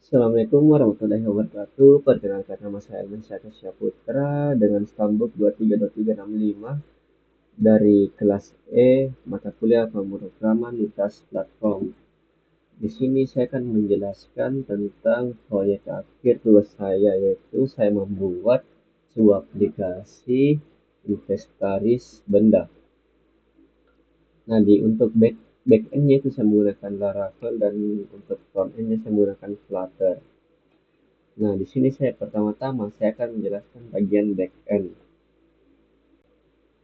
Assalamualaikum warahmatullahi wabarakatuh. Perkenalkan nama saya Alman Syaka Syaputra dengan stambuk 232365 dari kelas E mata kuliah pemrograman lintas platform. Di sini saya akan menjelaskan tentang proyek akhir tugas saya, yaitu saya membuat sebuah aplikasi inventaris benda. Nah, untuk back-end-nya itu saya menggunakan Laravel dan untuk front-end-nya saya menggunakan Flutter. Nah, di sini pertama-tama saya akan menjelaskan bagian back-end.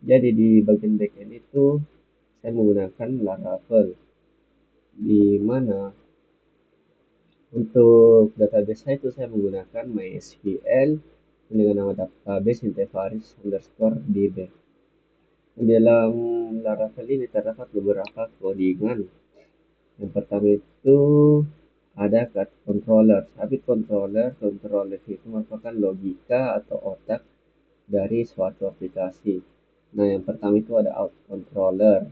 Jadi di bagian back-end itu saya menggunakan Laravel, di mana untuk database saya itu saya menggunakan MySQL dengan nama database Intevaris underscore DB. Di dalam Laravel ini terdapat beberapa codingan. Yang pertama itu ada controller. Tapi controller itu merupakan logika atau otak dari suatu aplikasi. Nah, yang pertama itu ada out controller,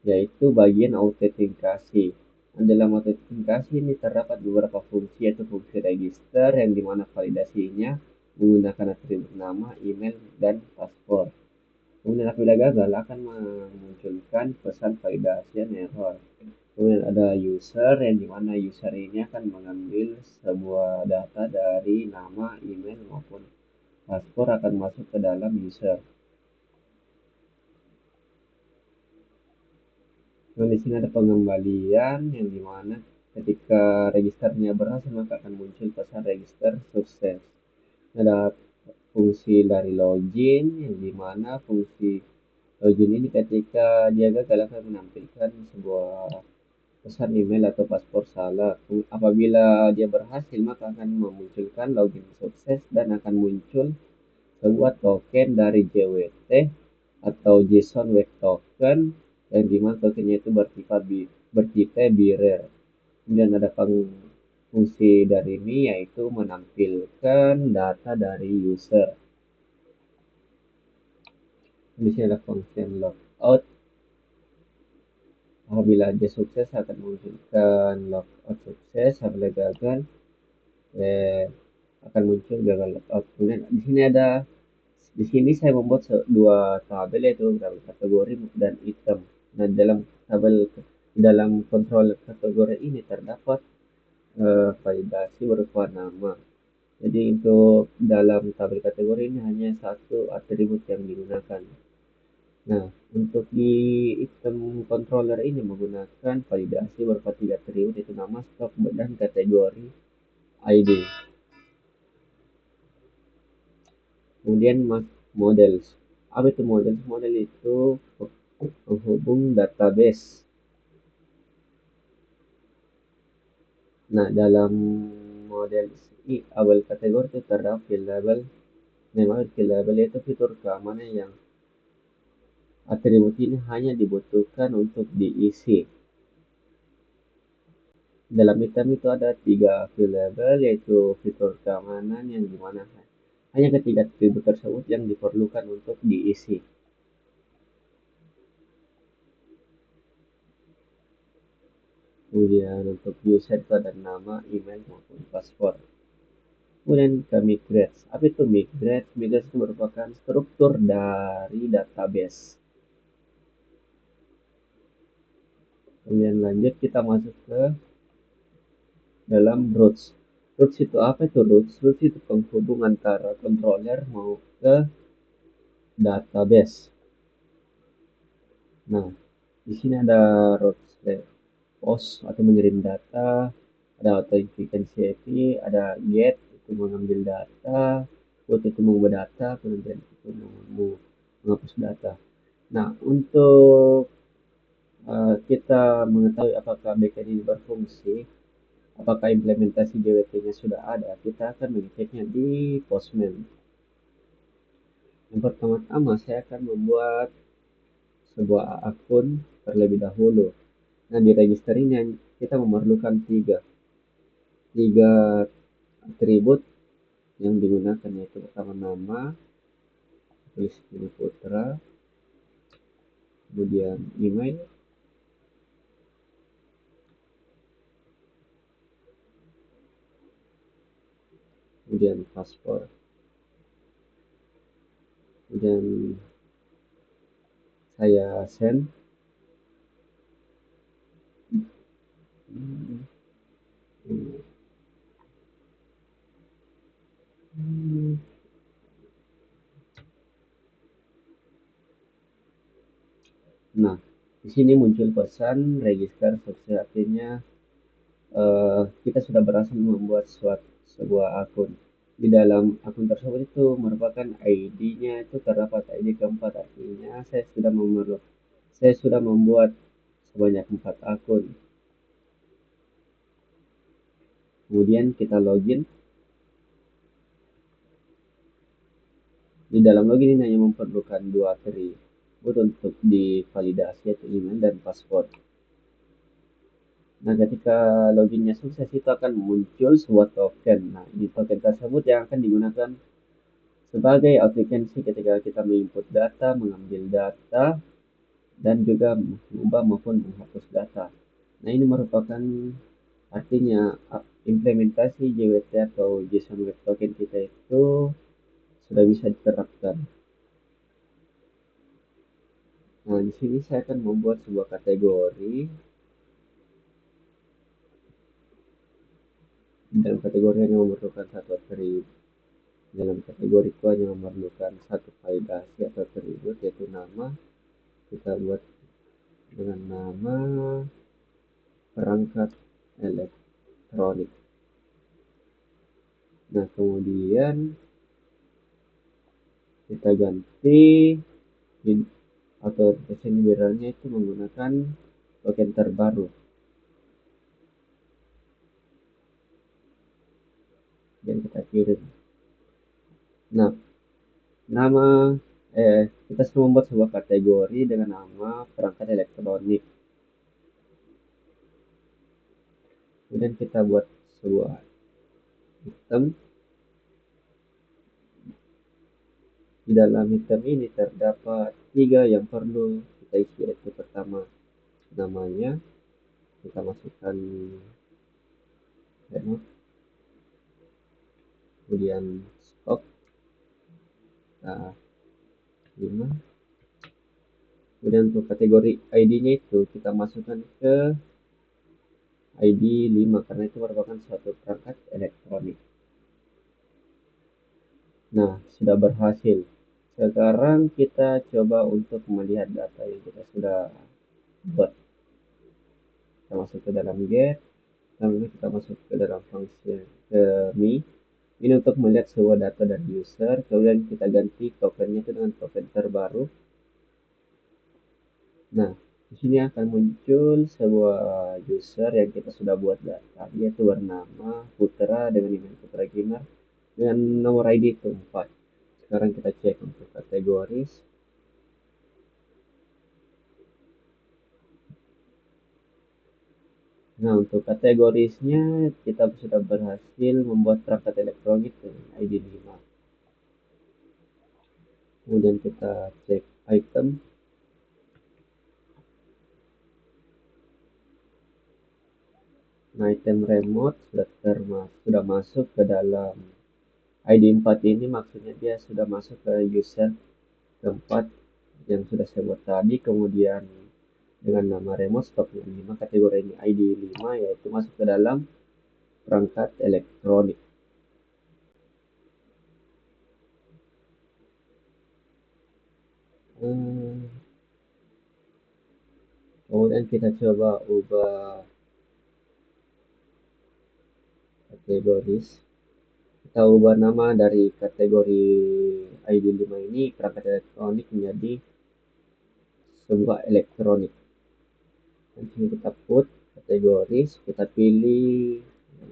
yaitu bagian autentikasi. Nah, dalam autentikasi ini terdapat beberapa fungsi, yaitu fungsi register yang dimana validasinya menggunakan atribut nama, email, dan password. Kemudian apabila gagal akan memunculkan pesan validasi dan error. Kemudian ada user yang dimana user ini akan mengambil sebuah data dari nama, email maupun password akan masuk ke dalam user. Nah, di sini ada pengembalian yang dimana ketika registernya berhasil maka akan muncul pesan register sukses. Ada fungsi dari login yang dimana fungsi login ini ketika dia gagal akan menampilkan sebuah pesan email atau paspor salah. Apabila dia berhasil maka akan memunculkan login sukses dan akan muncul sebuah token dari JWT atau JSON Web Token yang dimana tokennya itu bertipe bearer. Kemudian ada fungsi dari ini yaitu menampilkan data dari user. Di sini ada fungsi logout. Apabila dia sukses akan munculkan logout sukses, apabila gagal akan muncul gagal logout. Kemudian di sini saya membuat dua tabel, yaitu tabel kategori dan item. Nah, dalam kontrol kategori ini terdapat validasi berupa nama. Jadi untuk dalam tabel kategori ini hanya satu atribut yang digunakan. Nah, untuk di item controller ini menggunakan validasi berupa 3 atribut, yaitu nama, stok, dan kategori ID. Kemudian model. Apa itu model? Model itu penghubung database. Nah, dalam model ini awal kategori itu terdapat field label. Memang field label itu fitur keamanan yang atribut ini hanya dibutuhkan untuk diisi. Dalam item itu ada 3 field label, yaitu fitur keamanan yang dimana hanya ketiga atribut tersebut yang diperlukan untuk diisi. Kemudian untuk user itu ada nama, email maupun password. Kemudian ke migrate. Apa itu migrate? Migrate itu merupakan struktur dari database. Kemudian lanjut kita masuk ke dalam roots. Roots itu apa itu roots? Roots itu penghubung antara controller mau ke database. Nah, di sini ada roots post atau mengirim data, ada authentication API, ada get itu mengambil data, put itu mengubah data, kemudian itu menghapus data. Nah, untuk kita mengetahui apakah backend ini berfungsi, apakah implementasi JWT-nya sudah ada, kita akan mengeceknya di Postman. Yang pertama-tama saya akan membuat sebuah akun terlebih dahulu. Nah, di register ini kita memerlukan tiga atribut yang digunakan, yaitu pertama nama, tulis ini Putra, kemudian email, kemudian paspor, kemudian saya send. Nah, di sini muncul pesan register sukses, artinya kita sudah berhasil membuat sebuah akun. Di dalam akun tersebut itu merupakan ID-nya itu terdapat ID keempat, artinya saya sudah membuat sebanyak 4 akun. Kemudian kita login. Di dalam login ini hanya memerlukan 2 atribut untuk divalidasi, yaitu email dan password. Nah, ketika loginnya sukses itu akan muncul sebuah token. Nah, di token tersebut yang akan digunakan sebagai authentication ketika kita menginput data, mengambil data, dan juga mengubah maupun menghapus data. Nah, ini merupakan artinya implementasi JWT atau JSON Web Token kita itu sudah bisa diterapkan. Nah, di sini saya akan membuat sebuah kategori. Dalam kategori hanya memerlukan satu atribut. Dalam kategori itu hanya memerlukan satu validasi atau atribut, yaitu nama. Kita buat dengan nama perangkat elektronik. Nah, kemudian kita ganti atau desain URL-nya itu menggunakan token terbaru. Dan kita kirim. Nah, kita sudah membuat sebuah kategori dengan nama perangkat elektronik. Kemudian kita buat sebuah item. Di dalam item ini terdapat 3 yang perlu kita isi, yaitu pertama namanya, kita masukkan remote, kemudian stok, nah, 5. Kemudian untuk kategori ID-nya itu kita masukkan ke ID 5 karena itu merupakan suatu perangkat elektronik. Nah, sudah berhasil. Sekarang kita coba untuk melihat data yang kita sudah buat. Kita masuk ke dalam get, lalu kita masuk ke dalam fungsi ke me. Ini untuk melihat sebuah data dari user, kemudian kita ganti tokennya itu dengan token terbaru. Nah, di sini akan muncul sebuah user yang kita sudah buat data, yaitu bernama Putra dengan email Putra Gamer dengan nomor ID itu 4. Sekarang kita cek untuk kategoris. Nah, untuk kategorisnya kita sudah berhasil membuat perangkat elektronik dengan ID 5. Kemudian kita cek item. Nah, item remote sudah masuk ke dalam ID 4 ini, maksudnya dia sudah masuk ke user keempat yang sudah saya buat tadi. Kemudian dengan nama remote stoknya 5, kategori ini ID 5, yaitu masuk ke dalam perangkat elektronik. Kemudian kita coba ubah kategoris. Kita ubah nama dari kategori ID 5 ini, perangkat elektronik, menjadi sebuah elektronik. Nanti kita put kategoris, kita pilih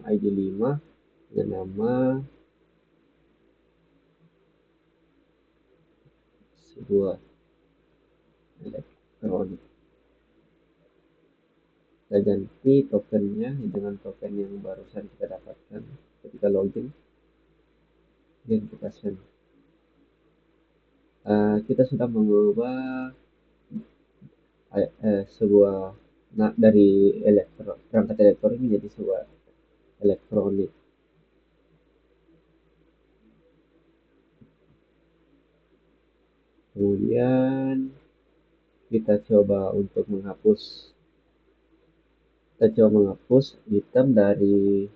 ID 5 dengan nama sebuah elektronik. Kita ganti tokennya dengan token yang barusan kita dapatkan ketika login, dan kita send. Kita sudah mengubah sebuah dari perangkat elektronik menjadi sebuah elektronik. Kemudian kita coba untuk menghapus item dari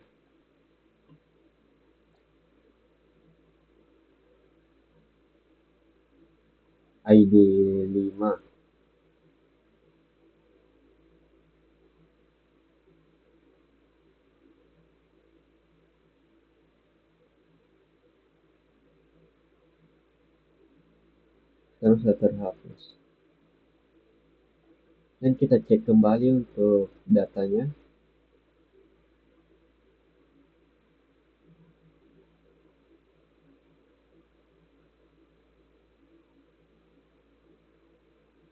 ID 5. Sekarang sudah terhapus. Dan kita cek kembali untuk datanya.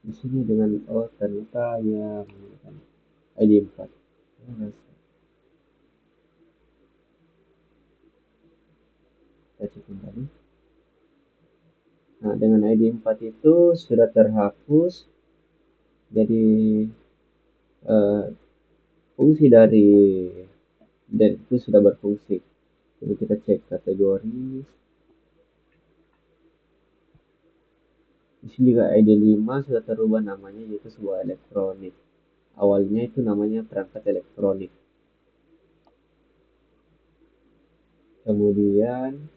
Di sini dengan ternyata ya menggunakan ID 4. Kita cek kembali. Nah, dengan ID 4 itu sudah terhapus. Jadi fungsi dari dan itu sudah berfungsi. Jadi kita cek kategori. Di sini juga ID 5 sudah terubah namanya yaitu sebuah elektronik. Awalnya itu namanya perangkat elektronik. Kemudian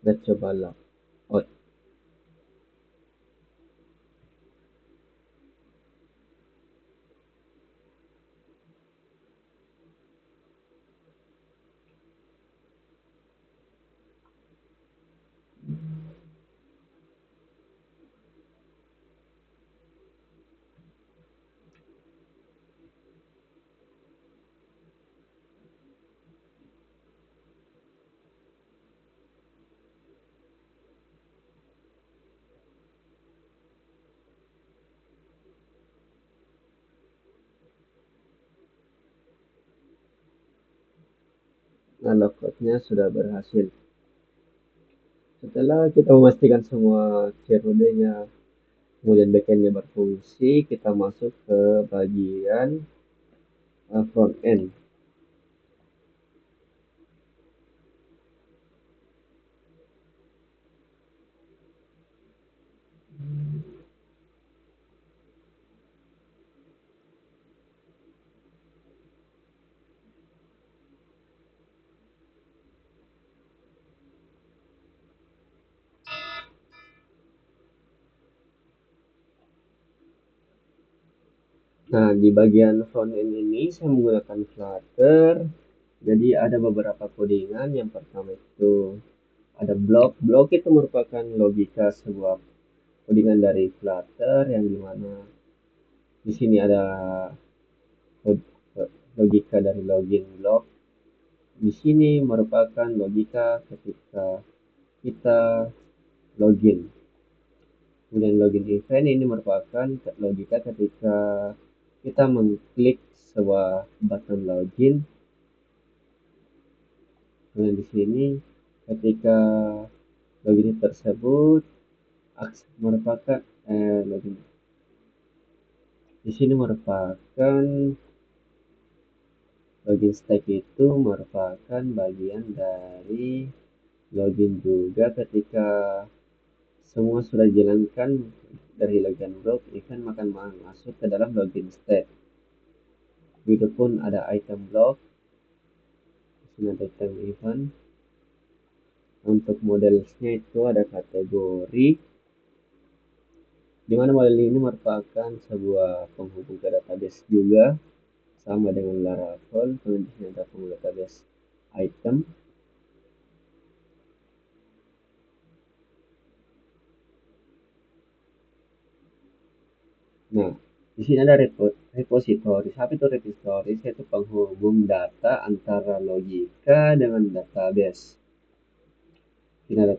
kita coba log out. Nah, logoutnya sudah berhasil. Setelah kita memastikan semua CRUD-nya kemudian backend-nya berfungsi, kita masuk ke bagian front end. Nah, di bagian front end ini saya menggunakan Flutter. Jadi ada beberapa codingan. Yang pertama itu ada block. Block itu merupakan logika sebuah codingan dari Flutter yang dimana di sini ada logika dari login block. Di sini merupakan logika ketika kita login. Kemudian login event ini merupakan logika ketika kita mengklik sebuah button login. Kemudian di sini ketika login tersebut merupakan login. Di sini merupakan login step itu merupakan bagian dari login juga ketika semua sudah dijalankan dari login block, event akan masuk ke dalam login step. Begitupun ada item block, di sini ada item event. Untuk modelnya itu ada kategori, di mana model ini merupakan sebuah penghubung ke database juga, sama dengan Laravel. Kemudian di sini ada penghubung database item. Nah, di sini ada repository. Apa itu repository? Yaitu penghubung data antara logika dengan database. Ini ada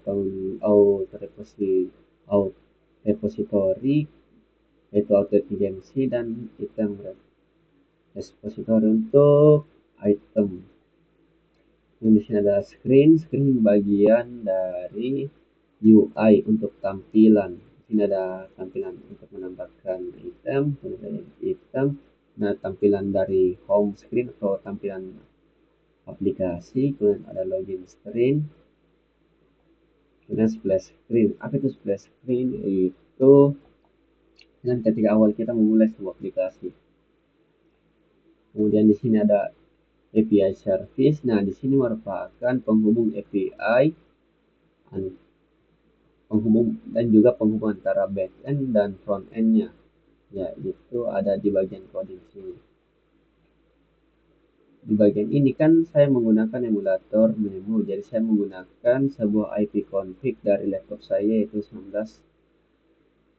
repository, yaitu autentication dan item repository untuk item. Di sini ada screen bagian dari UI untuk tampilan. Ini ada tampilan untuk menambahkan item, kemudian item, nah tampilan dari home screen atau tampilan aplikasi, kemudian ada login screen, kemudian splash screen. Apa itu splash screen? Itu dan ketika awal kita memulai sebuah aplikasi. Kemudian di sini ada API service. Nah, di sini merupakan penghubung API, penghubung dan juga penghubung antara backend dan front end-nya. Ya, itu ada di bagian coding sini. Di bagian ini kan saya menggunakan emulator Memo, jadi saya menggunakan sebuah IP config dari laptop saya yaitu 19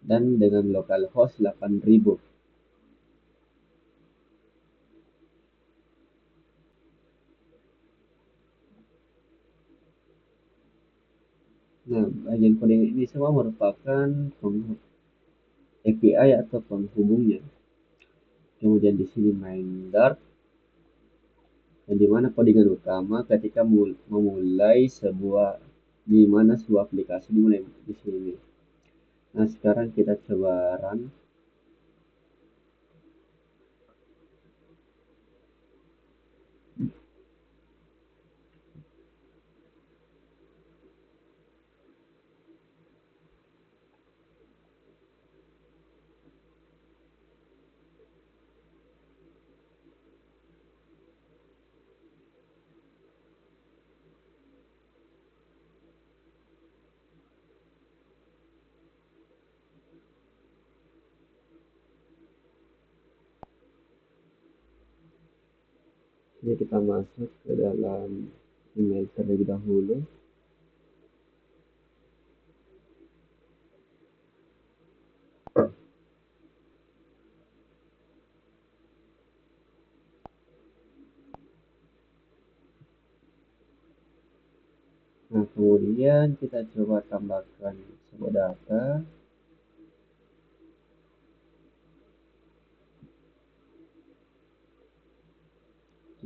dan dengan localhost 8000. Nah, bagian coding ini semua merupakan API atau penghubungnya. Kemudian di sini main Dart, yang dimana codingan utama ketika memulai sebuah di mana sebuah aplikasi dimulai di sini. Nah, sekarang kita coba run. Ini kita masuk ke dalam email terlebih dahulu. Nah, kemudian kita coba tambahkan sebuah data.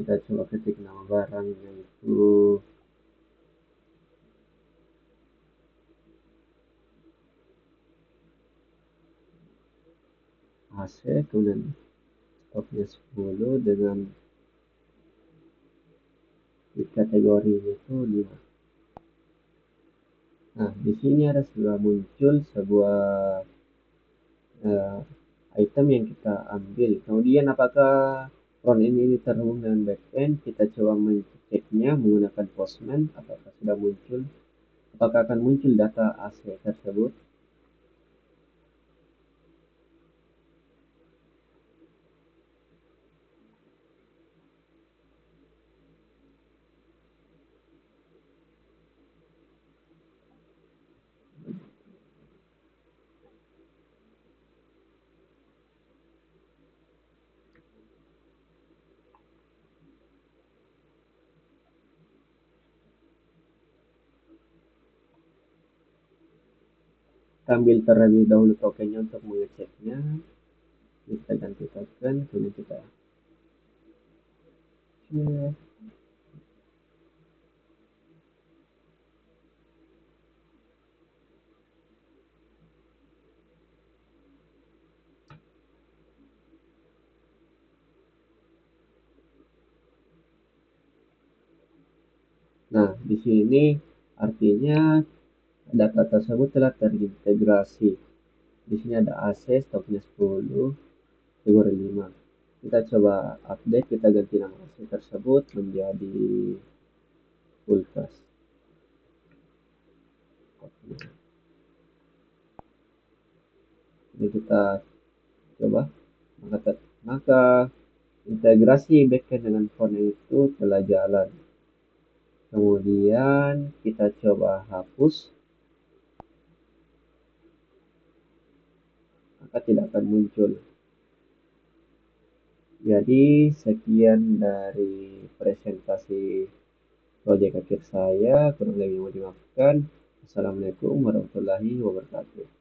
Kita coba ketik nama barang yaitu AC, kemudian stoknya 10 dengan di kategorinya itu 5. Nah, di sini ada sudah muncul sebuah uh, item yang kita ambil. Kemudian apakah front end ini terhubung dengan back end? Kita coba mengeceknya menggunakan Postman. Apakah sudah muncul? Apakah akan muncul data AC tersebut? Kita ambil terlebih dahulu tokennya untuk mengeceknya. Kita ganti token, kemudian kita cek. Nah, di sini artinya data tersebut telah terintegrasi. Di sini ada AC, stoknya 10, kategori 5. Kita coba update, kita ganti nama AC tersebut menjadi Ultras. Ini kita coba, maka integrasi backend dengan front-end itu telah jalan. Kemudian kita coba hapus, maka tidak akan muncul. Jadi sekian dari presentasi proyek akhir saya, kurang lebih mohon dimaafkan. Assalamualaikum warahmatullahi wabarakatuh.